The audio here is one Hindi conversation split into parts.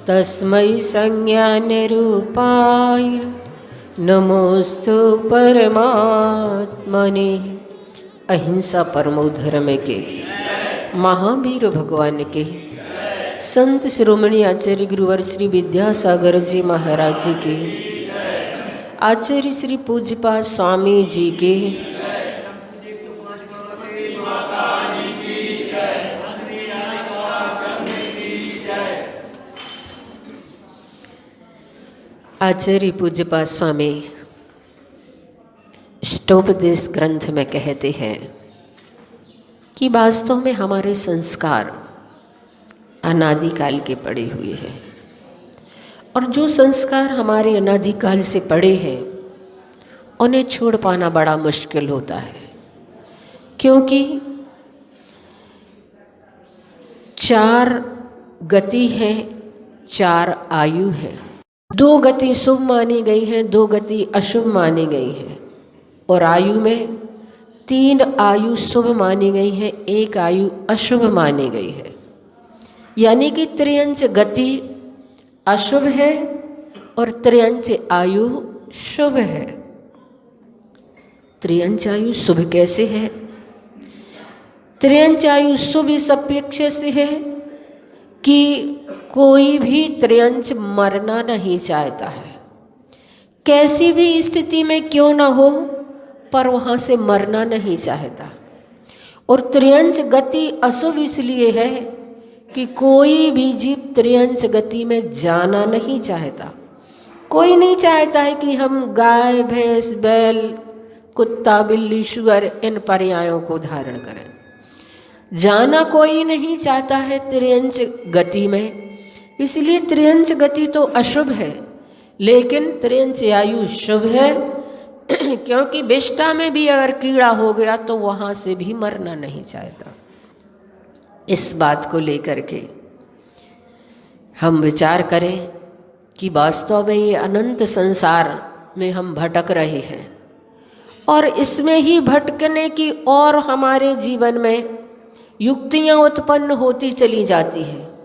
तस्मै संज्ञानरूपाय नमोस्तु परमात्मने। अहिंसा परमो धर्म के महावीर भगवान के संत शिरोमणि आचार्य गुरुवर श्री विद्यासागर जी महाराज जी के आचार्य श्री पूज्यपाद स्वामी जी के आचार्य पूज्यपाद स्वामी इष्टोपदेश ग्रंथ में कहते हैं कि वास्तव में हमारे संस्कार अनादिकाल के पड़े हुए हैं और जो संस्कार हमारे अनादिकाल से पड़े हैं उन्हें छोड़ पाना बड़ा मुश्किल होता है, क्योंकि 4 गति हैं, 4 आयु हैं। 2 गति शुभ मानी गई हैं, 2 गति अशुभ मानी गई हैं और आयु में 3 आयु शुभ मानी गई है, 1 आयु अशुभ मानी गई है। यानी कि त्रियंच गति अशुभ है और त्रियंच आयु शुभ है। त्रियंच आयु शुभ कैसे है? त्रियंच आयु शुभ इस अपेक्षा से है कि कोई भी त्रियंच मरना नहीं चाहता है, कैसी भी स्थिति में क्यों ना हो पर वहाँ से मरना नहीं चाहता। और त्रियंच गति अशुभ इसलिए है कि कोई भी जीव त्रियंच गति में जाना नहीं चाहता। कोई नहीं चाहता है कि हम गाय भैंस बैल कुत्ता बिल्ली शुअर इन पर्यायों को धारण करें। जाना कोई नहीं चाहता है त्रियंच गति में, इसलिए त्रियंच गति तो अशुभ है, लेकिन त्रियंच आयु शुभ है क्योंकि विष्ठा में भी अगर कीड़ा हो गया तो वहाँ से भी मरना नहीं चाहता। इस बात को लेकर के हम विचार करें कि वास्तव में ये अनंत संसार में हम भटक रहे हैं और इसमें ही भटकने की और हमारे जीवन में युक्तियाँ उत्पन्न होती चली जाती है।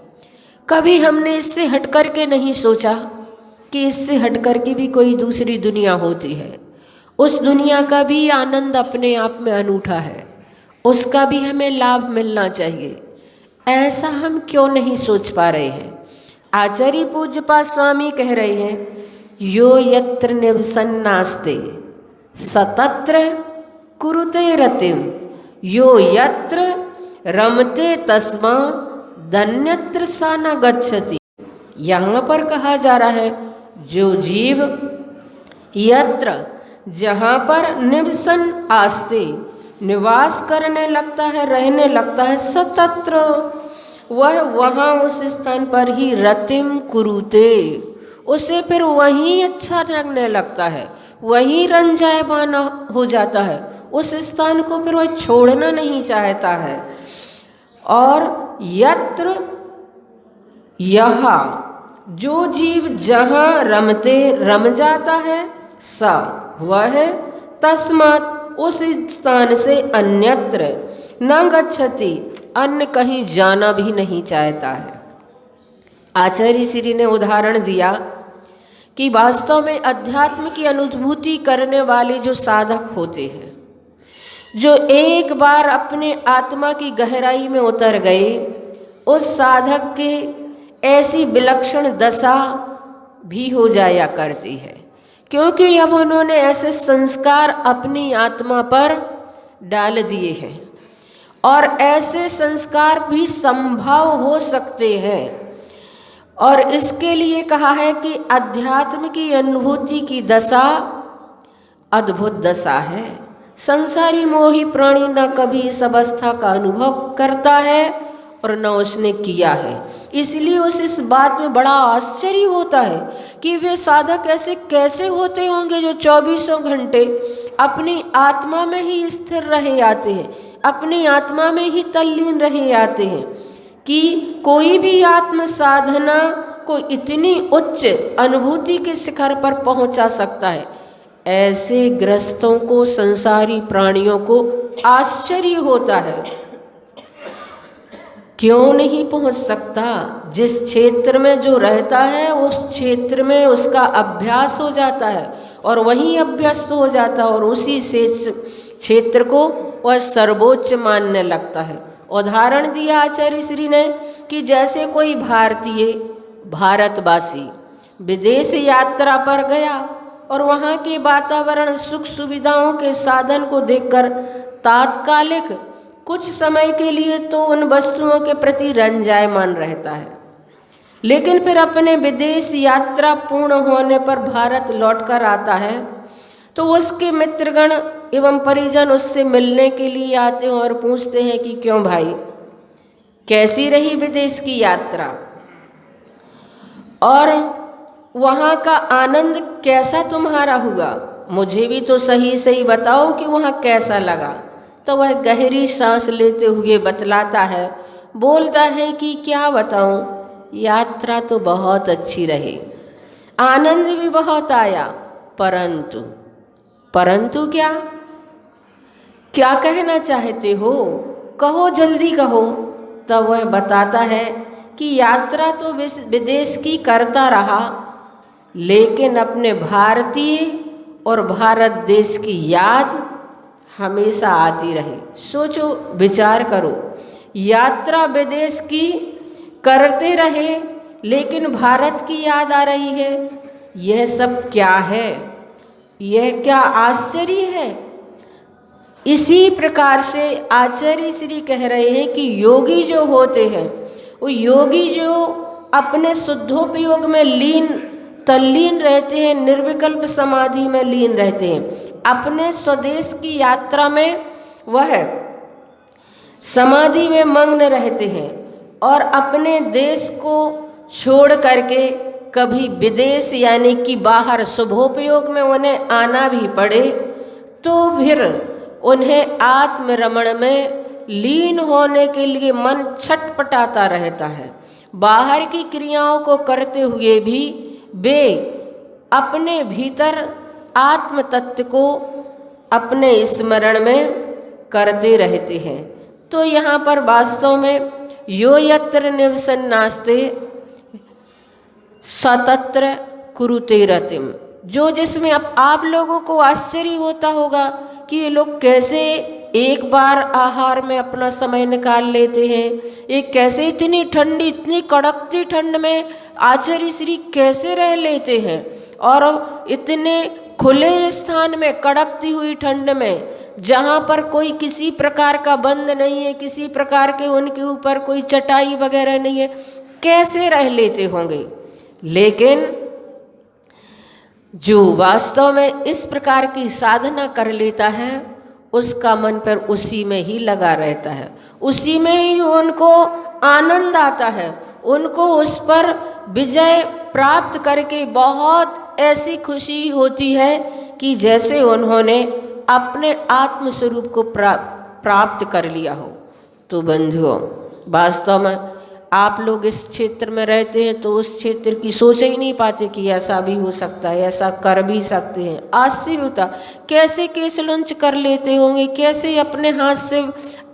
कभी हमने इससे हटकर के नहीं सोचा कि इससे हटकर के भी कोई दूसरी दुनिया होती है, उस दुनिया का भी आनंद अपने आप में अनूठा है, उसका भी हमें लाभ मिलना चाहिए। ऐसा हम क्यों नहीं सोच पा रहे हैं? आचार्य पूज्यपाद स्वामी कह रहे हैं, यो यत्र निवसन्नास्ते सतत्र कुरुते रतिम, यो यत्र रमते तस्मा धन्यत्र सा न गच्छति। यहाँ पर कहा जा रहा है जो जीव यत्र जहाँ पर निवसन आस्ते निवास करने लगता है, रहने लगता है, सतत्र वह वहाँ उस स्थान पर ही रतिम कुरुते, उसे फिर वहीं अच्छा लगने लगता है, वहीं रंजायमान हो जाता है, उस स्थान को फिर वह छोड़ना नहीं चाहता है। और यत्र यहाँ जो जीव जहाँ रमते रम जाता है सा वह है, तस्मात् उस स्थान से अन्यत्र न गच्छति, अन्य कहीं जाना भी नहीं चाहता है। आचार्य श्री ने उदाहरण दिया कि वास्तव में अध्यात्म की अनुभूति करने वाले जो साधक होते हैं, जो एक बार अपने आत्मा की गहराई में उतर गए, उस साधक के ऐसी विलक्षण दशा भी हो जाया करती है, क्योंकि अब उन्होंने ऐसे संस्कार अपनी आत्मा पर डाल दिए हैं और ऐसे संस्कार भी संभव हो सकते हैं। और इसके लिए कहा है कि अध्यात्म की अनुभूति की दशा अद्भुत दशा है। संसारी मोही प्राणी न कभी इस अवस्था का अनुभव करता है और न उसने किया है, इसलिए उसे इस बात में बड़ा आश्चर्य होता है कि वे साधक ऐसे कैसे होते होंगे जो 24 घंटे अपनी आत्मा में ही स्थिर रहे आते हैं, अपनी आत्मा में ही तल्लीन रहे आते हैं, कि कोई भी आत्म साधना को इतनी उच्च अनुभूति के शिखर पर पहुंचा सकता है। ऐसे ग्रस्तों को, संसारी प्राणियों को आश्चर्य होता है। क्यों नहीं पहुंच सकता? जिस क्षेत्र में जो रहता है उस क्षेत्र में उसका अभ्यास हो जाता है और वहीं अभ्यस्त हो जाता है और उसी से क्षेत्र को वह सर्वोच्च मानने लगता है। उदाहरण दिया आचार्य श्री ने कि जैसे कोई भारतीय भारतवासी विदेश यात्रा पर गया और वहाँ के वातावरण सुख सुविधाओं के साधन को देखकर तात्कालिक कुछ समय के लिए तो उन वस्तुओं के प्रति रंजायमान रहता है, लेकिन फिर अपने विदेश यात्रा पूर्ण होने पर भारत लौटकर आता है तो उसके मित्रगण एवं परिजन उससे मिलने के लिए आते हैं और पूछते हैं कि क्यों भाई, कैसी रही विदेश की यात्रा और वहाँ का आनंद कैसा तुम्हारा हुआ, मुझे भी तो सही सही बताओ कि वहाँ कैसा लगा। तो वह गहरी सांस लेते हुए बतलाता है, बोलता है कि क्या बताऊं, यात्रा तो बहुत अच्छी रही, आनंद भी बहुत आया, परंतु क्या क्या कहना चाहते हो, कहो जल्दी कहो। तब वह बताता है कि यात्रा तो विदेश की करता रहा, लेकिन अपने भारतीय और भारत देश की याद हमेशा आती रही। सोचो, विचार करो, यात्रा विदेश की करते रहे लेकिन भारत की याद आ रही है, यह सब क्या है, यह क्या आश्चर्य है। इसी प्रकार से आचार्य श्री कह रहे हैं कि योगी जो होते हैं, वो योगी जो अपने शुद्धोपयोग में तल्लीन रहते हैं, निर्विकल्प समाधि में लीन रहते हैं, अपने स्वदेश की यात्रा में वह समाधि में मग्न रहते हैं और अपने देश को छोड़ करके कभी विदेश यानी कि बाहर शुभोपयोग में उन्हें आना भी पड़े तो फिर उन्हें आत्मरमण में लीन होने के लिए मन छटपटाता रहता है। बाहर की क्रियाओं को करते हुए भी वे अपने भीतर आत्म तत्व को अपने स्मरण में करते रहते हैं। तो यहाँ पर वास्तव में यो यत्र निवसन्नास्ते सतत्र कुरुते रतिम, जो जिसमें आप लोगों को आश्चर्य होता होगा कि ये लोग कैसे एक बार आहार में अपना समय निकाल लेते हैं, ये कैसे इतनी ठंडी इतनी कड़कती ठंड में आचार्य श्री कैसे रह लेते हैं और इतने खुले स्थान में कड़कती हुई ठंड में जहाँ पर कोई किसी प्रकार का बंद नहीं है, किसी प्रकार के उनके ऊपर कोई चटाई वगैरह नहीं है, कैसे रह लेते होंगे। लेकिन जो वास्तव में इस प्रकार की साधना कर लेता है उसका मन पर उसी में ही लगा रहता है, उसी में ही उनको आनंद आता है, उनको उस पर विजय प्राप्त करके बहुत ऐसी खुशी होती है कि जैसे उन्होंने अपने आत्म स्वरूप को प्राप्त कर लिया हो। तो बंधुओं, वास्तव में आप लोग इस क्षेत्र में रहते हैं तो उस क्षेत्र की सोच ही नहीं पाते कि ऐसा भी हो सकता है, ऐसा कर भी सकते हैं। आश्चर्य होता, कैसे केस लुंच कर लेते होंगे, कैसे अपने हाथ से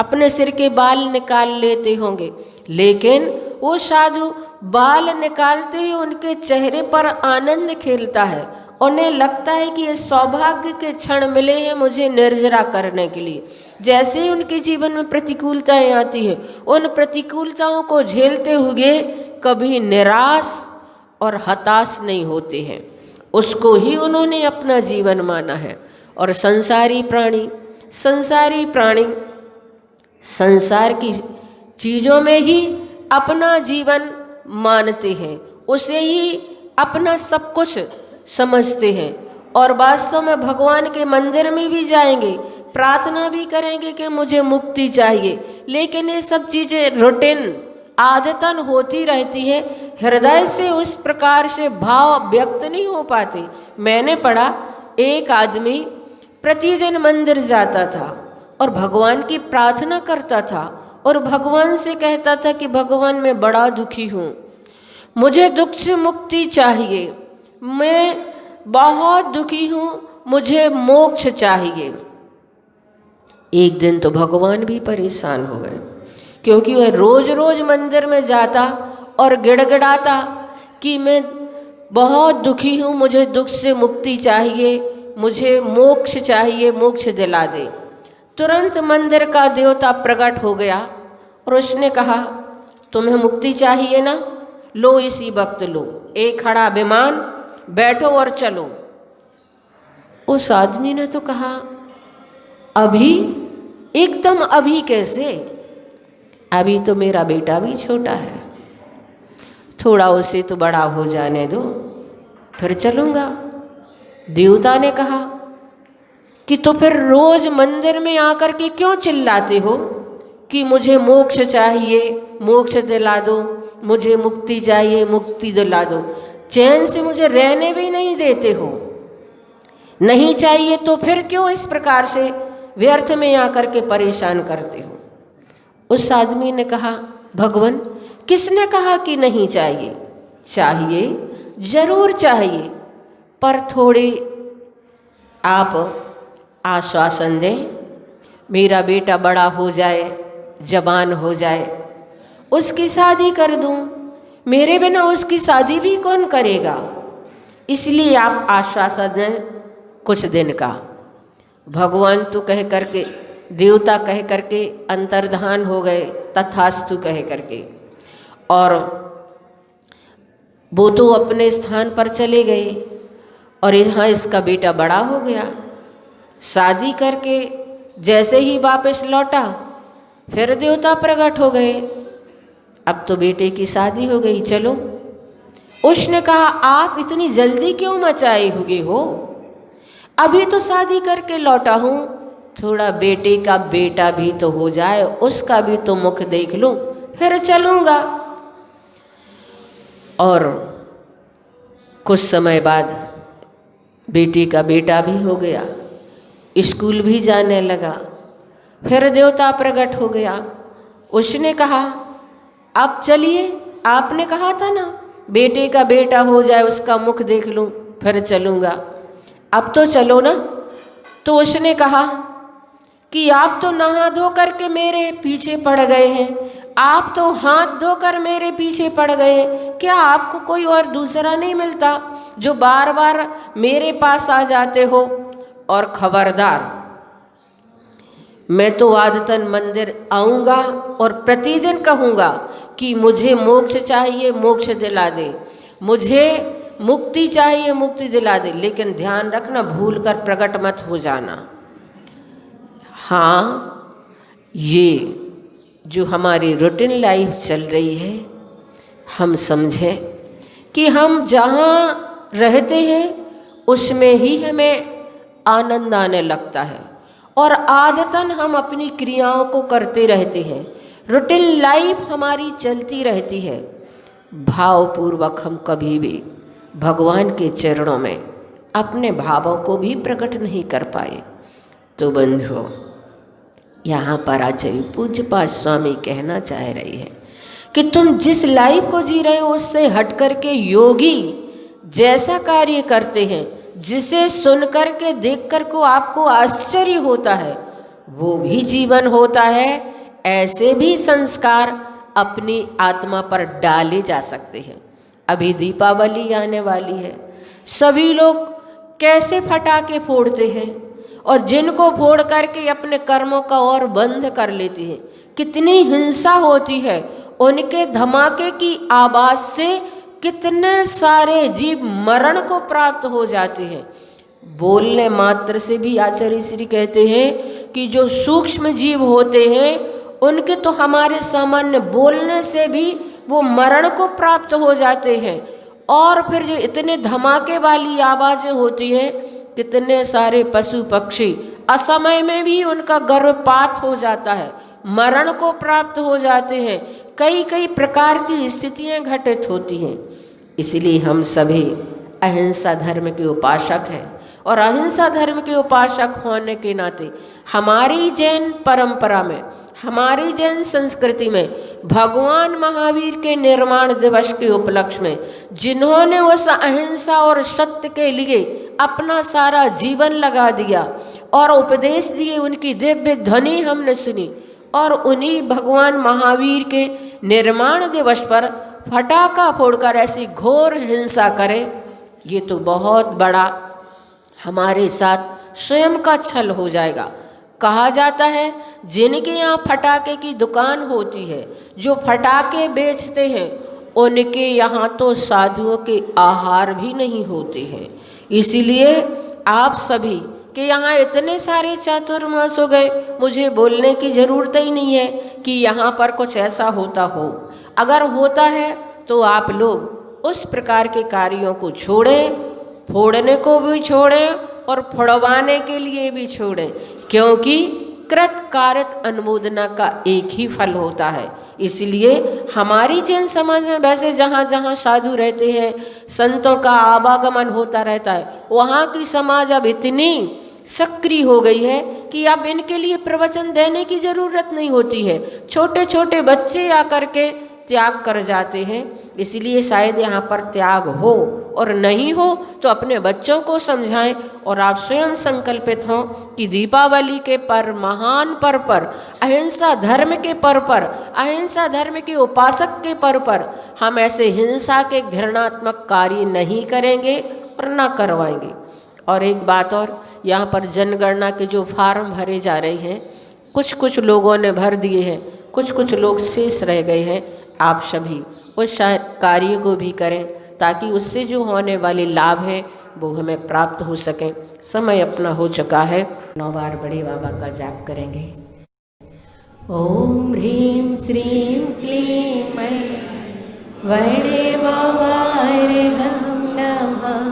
अपने सिर के बाल निकाल लेते होंगे। लेकिन वो साधु बाल निकालते ही उनके चेहरे पर आनंद खेलता है, उन्हें लगता है कि ये सौभाग्य के क्षण मिले हैं मुझे निर्जरा करने के लिए। जैसे ही उनके जीवन में प्रतिकूलताएं आती हैं, उन प्रतिकूलताओं को झेलते हुए कभी निराश और हताश नहीं होते हैं, उसको ही उन्होंने अपना जीवन माना है। और संसारी प्राणी संसार की चीज़ों में ही अपना जीवन मानते हैं, उसे ही अपना सब कुछ समझते हैं और वास्तव में भगवान के मंदिर में भी जाएंगे, प्रार्थना भी करेंगे कि मुझे मुक्ति चाहिए, लेकिन ये सब चीज़ें रूटीन आदतन होती रहती है, हृदय से उस प्रकार से भाव व्यक्त नहीं हो पाते। मैंने पढ़ा एक आदमी प्रतिदिन मंदिर जाता था और भगवान की प्रार्थना करता था और भगवान से कहता था कि भगवान मैं बड़ा दुखी हूँ, मुझे दुख से मुक्ति चाहिए, मैं बहुत दुखी हूँ, मुझे मोक्ष चाहिए। एक दिन तो भगवान भी परेशान हो गए क्योंकि वह रोज रोज मंदिर में जाता और गिड़गिड़ाता कि मैं बहुत दुखी हूँ, मुझे दुख से मुक्ति चाहिए, मुझे मोक्ष चाहिए, मोक्ष दिला दे। तुरंत मंदिर का देवता प्रकट हो गया और उसने कहा, तुम्हें मुक्ति चाहिए ना, लो इसी वक्त लो, एक खड़ा विमान, बैठो और चलो। उस आदमी ने तो कहा, अभी? एकदम अभी कैसे? अभी तो मेरा बेटा भी छोटा है, थोड़ा उसे तो बड़ा हो जाने दो, फिर चलूँगा। देवता ने कहा कि तो फिर रोज मंदिर में आकर के क्यों चिल्लाते हो कि मुझे मोक्ष चाहिए, मोक्ष दिला दो, मुझे मुक्ति चाहिए, मुक्ति दिला दो। चैन से मुझे रहने भी नहीं देते हो। नहीं चाहिए तो फिर क्यों इस प्रकार से व्यर्थ में आकर के परेशान करते हो? उस आदमी ने कहा, भगवान, किसने कहा कि नहीं चाहिए? चाहिए, जरूर चाहिए, पर थोड़े आप आश्वासन दें। मेरा बेटा बड़ा हो जाए, जवान हो जाए, उसकी शादी कर दूं। मेरे बिना उसकी शादी भी कौन करेगा? इसलिए आप आश्वासन दें कुछ दिन का। भगवान तो कह करके, देवता कह करके अंतर्धान हो गए, तथास्तु कह करके, और वो तो अपने स्थान पर चले गए। और यहाँ इसका बेटा बड़ा हो गया, शादी करके जैसे ही वापस लौटा, फिर देवता प्रकट हो गए। अब तो बेटे की शादी हो गई, चलो। उसने कहा, आप इतनी जल्दी क्यों मचाए हुए हो? अभी तो शादी करके लौटा हूँ, थोड़ा बेटे का बेटा भी तो हो जाए, उसका भी तो मुख देख लूँ, फिर चलूँगा। और कुछ समय बाद बेटी का बेटा भी हो गया, स्कूल भी जाने लगा। फिर देवता प्रकट हो गया। उसने कहा, अब चलिए, आपने कहा था ना बेटे का बेटा हो जाए, उसका मुख देख लूँ, फिर चलूँगा, अब तो चलो ना। तो उसने कहा कि आप तो नहा धो करके मेरे पीछे पड़ गए हैं, आप तो हाथ धोकर मेरे पीछे पड़ गए, क्या आपको कोई और दूसरा नहीं मिलता जो बार बार मेरे पास आ जाते हो? और खबरदार, मैं तो आदतन मंदिर आऊँगा और प्रतिदिन कहूँगा कि मुझे मोक्ष चाहिए, मोक्ष दिला दे, मुझे मुक्ति चाहिए, मुक्ति दिला दे, लेकिन ध्यान रखना भूल कर प्रकट मत हो जाना। हाँ, ये जो हमारी रूटीन लाइफ चल रही है, हम समझें कि हम जहाँ रहते हैं उसमें ही हमें आनंद आने लगता है, और आदतन हम अपनी क्रियाओं को करते रहते हैं। रूटीन लाइफ हमारी चलती रहती है। भावपूर्वक हम कभी भी भगवान के चरणों में अपने भावों को भी प्रकट नहीं कर पाए। तो बंधुओं, यहाँ पर आचार्य पूज्यपाद स्वामी कहना चाह रही है कि तुम जिस लाइफ को जी रहे हो उससे हट करके योगी जैसा कार्य करते हैं, जिसे सुन कर के देख कर को आपको आश्चर्य होता है, वो भी जीवन होता है। ऐसे भी संस्कार अपनी आत्मा पर डाले जा सकते हैं। अभी दीपावली आने वाली है, सभी लोग कैसे फटाके फोड़ते हैं, और जिनको फोड़ करके अपने कर्मों का और बंद कर लेते हैं। कितनी हिंसा होती है, उनके धमाके की आवाज़ से कितने सारे जीव मरण को प्राप्त हो जाते हैं। बोलने मात्र से भी आचार्य श्री कहते हैं कि जो सूक्ष्म जीव होते हैं उनके तो हमारे सामान्य बोलने से भी वो मरण को प्राप्त हो जाते हैं। और फिर जो इतने धमाके वाली आवाज़ें होती हैं, कितने सारे पशु पक्षी असमय में भी उनका गर्भपात हो जाता है, मरण को प्राप्त हो जाते हैं। कई कई प्रकार की स्थितियां घटित होती हैं। इसलिए हम सभी अहिंसा धर्म के उपासक हैं, और अहिंसा धर्म के उपासक होने के नाते हमारी जैन परंपरा में, हमारी जैन संस्कृति में भगवान महावीर के निर्माण दिवस के उपलक्ष्य में जिन्होंने उस अहिंसा और सत्य के लिए अपना सारा जीवन लगा दिया और उपदेश दिए, उनकी दिव्य ध्वनि हमने सुनी और उन्हीं भगवान महावीर के निर्माण दिवस पर फटाका फोड़कर ऐसी घोर हिंसा करे, ये तो बहुत बड़ा हमारे साथ स्वयं का छल हो जाएगा। कहा जाता है जिनके यहाँ फटाके की दुकान होती है, जो फटाके बेचते हैं, उनके यहाँ तो साधुओं के आहार भी नहीं होते हैं। इसीलिए आप सभी के यहाँ इतने सारे चातुर्मास हो गए, मुझे बोलने की ज़रूरत ही नहीं है कि यहाँ पर कुछ ऐसा होता हो। अगर होता है तो आप लोग उस प्रकार के कार्यों को छोड़ें, फोड़ने को भी छोड़ें और फोड़वाने के लिए भी छोड़ें, क्योंकि कृत कारित अनुमोदना का एक ही फल होता है। इसलिए हमारी जैन समाज में वैसे जहाँ जहाँ साधु रहते हैं, संतों का आवागमन होता रहता है, वहाँ की समाज अब इतनी सक्रिय हो गई है कि अब इनके लिए प्रवचन देने की ज़रूरत नहीं होती है। छोटे छोटे बच्चे आकर के त्याग कर जाते हैं। इसलिए शायद यहाँ पर त्याग हो, और नहीं हो तो अपने बच्चों को समझाएं, और आप स्वयं संकल्पित हों कि दीपावली के पर, महान पर्व पर, अहिंसा धर्म के पर्व पर, अहिंसा धर्म के उपासक के पर्व पर हम ऐसे हिंसा के घृणात्मक कार्य नहीं करेंगे और ना करवाएंगे। और एक बात और, यहाँ पर जनगणना के जो फार्म भरे जा रहे हैं, कुछ लोगों ने भर दिए हैं, कुछ लोग शेष रह गए हैं। आप सभी उस कार्य को भी करें ताकि उससे जो होने वाले लाभ हैं वो हमें प्राप्त हो सकें। समय अपना हो चुका है, 9 बार बड़े बाबा का जाप करेंगे। ओम ह्रीं श्रीं क्लीं मैं बड़े बाबा नमः।